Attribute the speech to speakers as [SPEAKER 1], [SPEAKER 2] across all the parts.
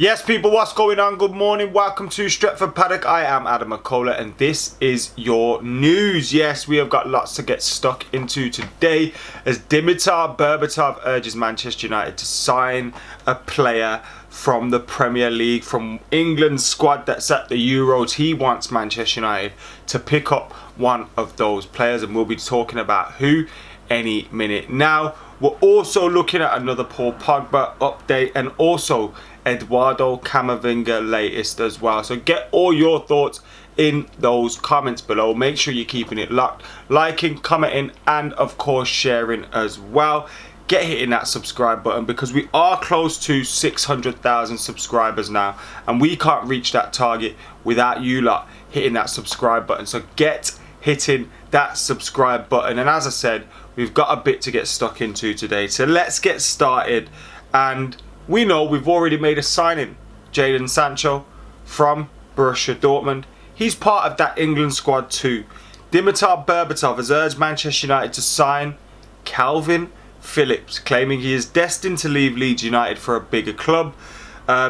[SPEAKER 1] Yes, people, what's going on? Good morning. Welcome to Stretford Paddock. I am Adam Mckola, and this is your news. Yes, we have got lots to get stuck into today as Dimitar Berbatov urges Manchester United to sign a player from the Premier League, from England's squad that's at the Euros. He wants Manchester United to pick up one of those players, and we'll be talking about who any minute. Now, we're also looking at another Paul Pogba update and also Eduardo Camavinga latest as well. So get all your thoughts in those comments below. Make sure you're keeping it locked, liking, commenting, and of course sharing as well. Get hitting that subscribe button because we are close to 600,000 subscribers now, and we can't reach that target without you lot hitting that subscribe button. So get hitting that subscribe button, and as I said, we've got a bit to get stuck into today, so let's get started. And we know we've already made a signing, Jadon Sancho from Borussia Dortmund. He's part of that England squad too. Dimitar Berbatov has urged Manchester United to sign Kalvin Phillips, claiming he is destined to leave Leeds United for a bigger club.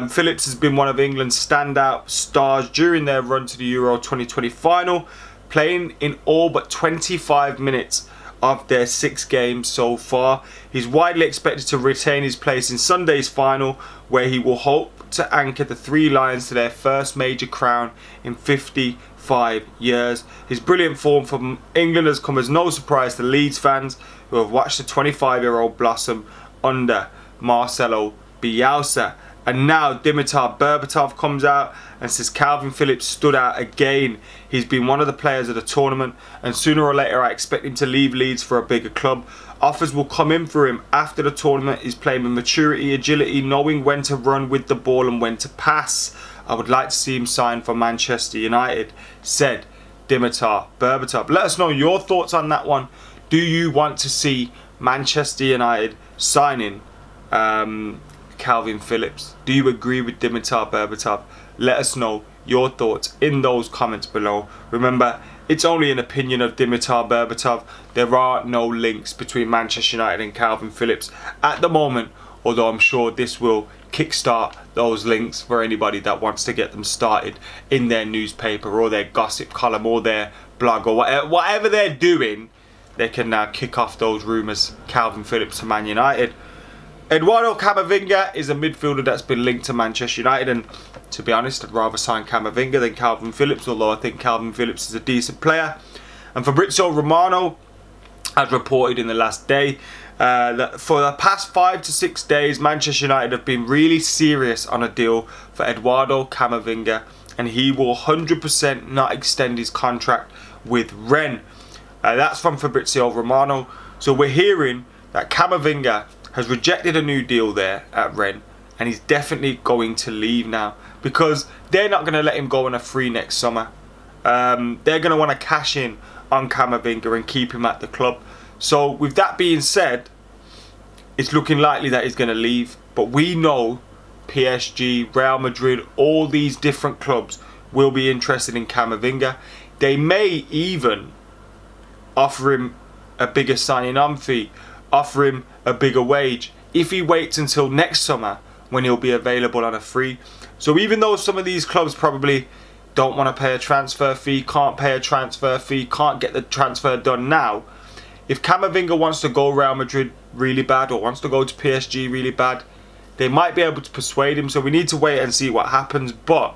[SPEAKER 1] Phillips has been one of England's standout stars during their run to the Euro 2020 final, playing in all but 25 minutes of their 6 games so far. He's widely expected to retain his place in Sunday's final, where he will hope to anchor the Three Lions to their first major crown in 55 years. His brilliant form from England has come as no surprise to Leeds fans who have watched the 25-year-old blossom under Marcelo Bielsa. And now Dimitar Berbatov comes out and says Kalvin Phillips stood out again. He's been one of the players of the tournament, and sooner or later I expect him to leave Leeds for a bigger club. Offers will come in for him after the tournament. He's playing with maturity, agility, knowing when to run with the ball and when to pass. I would like to see him sign for Manchester United, said Dimitar Berbatov. Let us know your thoughts on that one. Do you want to see Manchester United signing Kalvin Phillips? Do you agree with Dimitar Berbatov? Let us know your thoughts in those comments below. Remember, it's only an opinion of Dimitar Berbatov. There are no links between Manchester United and Kalvin Phillips at the moment, although I'm sure this will kickstart those links for anybody that wants to get them started in their newspaper or their gossip column or their blog or whatever they're doing. They can now kick off those rumours, Kalvin Phillips to Man United. Eduardo Camavinga is a midfielder that's been linked to Manchester United, and to be honest, I'd rather sign Camavinga than Kalvin Phillips, although I think Kalvin Phillips is a decent player. And Fabrizio Romano has reported in the last day that for the past 5 to 6 days, Manchester United have been really serious on a deal for Eduardo Camavinga, and he will 100% not extend his contract with Rennes. That's from Fabrizio Romano. So we're hearing that Camavinga has rejected a new deal there at Rennes, and he's definitely going to leave now because they're not going to let him go on a free next summer. They're going to want to cash in on Camavinga and keep him at the club. So with that being said, it's looking likely that he's going to leave, but we know PSG, Real Madrid, all these different clubs will be interested in Camavinga. They may even offer him a bigger signing on fee, offer him a bigger wage if he waits until next summer when he'll be available on a free. So even though some of these clubs probably don't want to pay a transfer fee, can't pay a transfer fee, can't get the transfer done now, if Camavinga wants to go Real Madrid really bad or wants to go to PSG really bad, they might be able to persuade him. So we need to wait and see what happens, but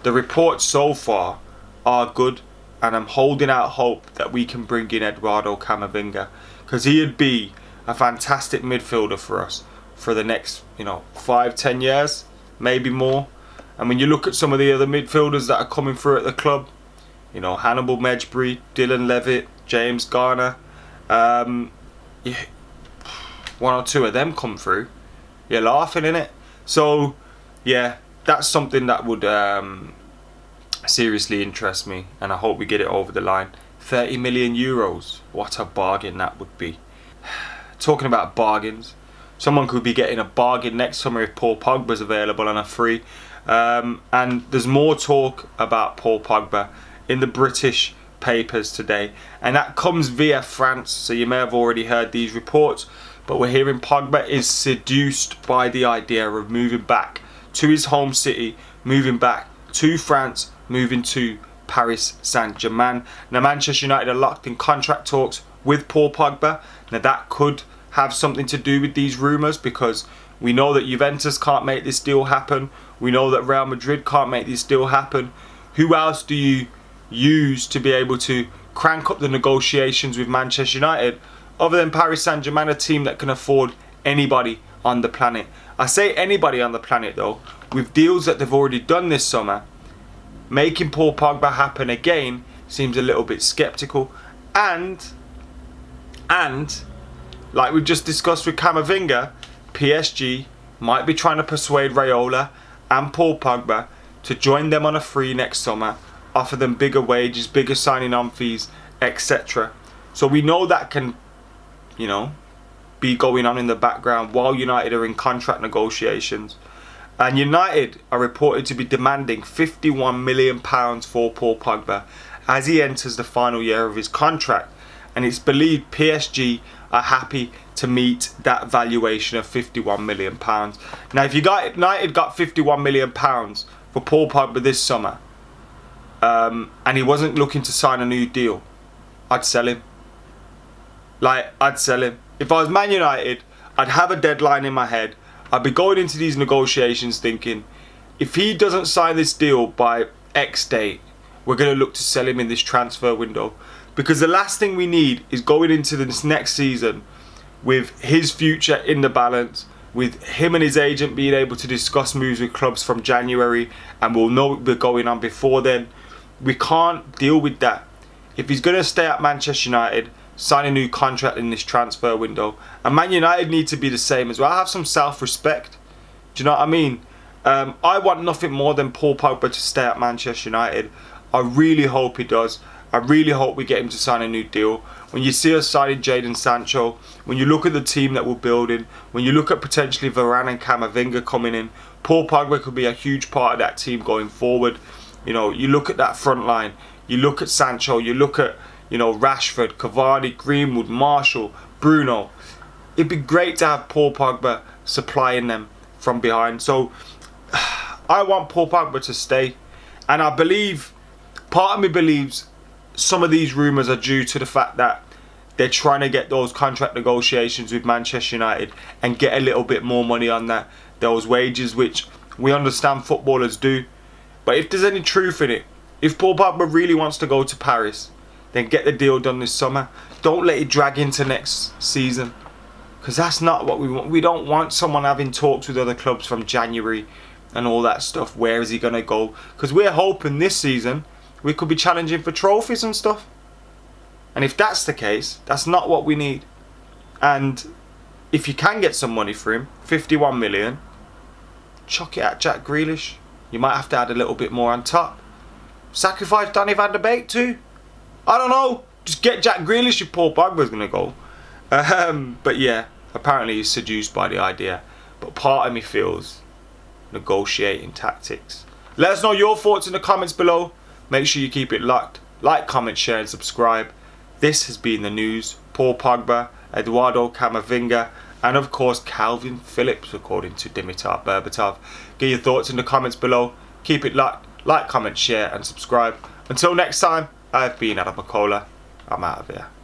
[SPEAKER 1] the reports so far are good, and I'm holding out hope that we can bring in Eduardo Camavinga, because he'd be a fantastic midfielder for us for the next 5-10 years, maybe more. And when you look at some of the other midfielders that are coming through at the club, Hannibal Mejbri, Dylan Levitt, James Garner, one or two of them come through, you're laughing, innit? So yeah, that's something that would seriously interest me, and I hope we get it over the line. 30 million euros, what a bargain that would be. Talking about bargains, someone could be getting a bargain next summer if Paul Pogba's available on a free. And there's more talk about Paul Pogba in the British papers today, and that comes via France, so you may have already heard these reports, but we're hearing Pogba is seduced by the idea of moving back to his home city, moving back to France, moving to Paris Saint-Germain. Now Manchester United are locked in contract talks with Paul Pogba. Now that could have something to do with these rumours, because we know that Juventus can't make this deal happen. We know that Real Madrid can't make this deal happen. Who else do you use to be able to crank up the negotiations with Manchester United other than Paris Saint-Germain, a team that can afford anybody on the planet? I say anybody on the planet though, with deals that they've already done this summer. Making Paul Pogba happen again seems a little bit sceptical. And like we've just discussed with Camavinga, PSG might be trying to persuade Raiola and Paul Pogba to join them on a free next summer, offer them bigger wages, bigger signing on fees, etc. So we know that can, you know, be going on in the background while United are in contract negotiations. And United are reported to be demanding £51 million for Paul Pogba as he enters the final year of his contract. And it's believed PSG are happy to meet that valuation of £51 million. Now, if United got £51 million for Paul Pogba this summer, and he wasn't looking to sign a new deal, I'd sell him. I'd sell him. If I was Man United, I'd have a deadline in my head. I'd be going into these negotiations thinking, if he doesn't sign this deal by X date, we're going to look to sell him in this transfer window. Because the last thing we need is going into this next season with his future in the balance, with him and his agent being able to discuss moves with clubs from January, and we'll know we're going on before then. We can't deal with that. If he's going to stay at Manchester United, sign a new contract in this transfer window. And Man United need to be the same as well. Have some self-respect. Do you know what I mean? I want nothing more than Paul Pogba to stay at Manchester United. I really hope he does. I really hope we get him to sign a new deal. When you see us signing Jadon Sancho, when you look at the team that we're building, when you look at potentially Varane and Camavinga coming in, Paul Pogba could be a huge part of that team going forward. You know, you look at that front line, you look at Sancho, you look at, you know, Rashford, Cavani, Greenwood, Marshall, Bruno. It'd be great to have Paul Pogba supplying them from behind. So I want Paul Pogba to stay. And I believe, part of me believes some of these rumours are due to the fact that they're trying to get those contract negotiations with Manchester United and get a little bit more money on those wages, which we understand footballers do. But if there's any truth in it, if Paul Pogba really wants to go to Paris, then get the deal done this summer. Don't let it drag into next season, because that's not what we want. We don't want someone having talks with other clubs from January and all that stuff. Where is he going to go? Because we're hoping this season we could be challenging for trophies and stuff. And if that's the case, that's not what we need. And if you can get some money for him, 51 million, chuck it at Jack Grealish. You might have to add a little bit more on top. Sacrifice Donny van de Beek too. I don't know. Just get Jack Grealish if Paul Pogba's going to go. But yeah, apparently he's seduced by the idea. But part of me feels negotiating tactics. Let us know your thoughts in the comments below. Make sure you keep it locked. Like, comment, share and subscribe. This has been the news. Paul Pogba, Eduardo Camavinga, and of course Kalvin Phillips, according to Dimitar Berbatov. Get your thoughts in the comments below. Keep it locked. Like, comment, share and subscribe. Until next time, I've been Adam Mckola. I'm out of here.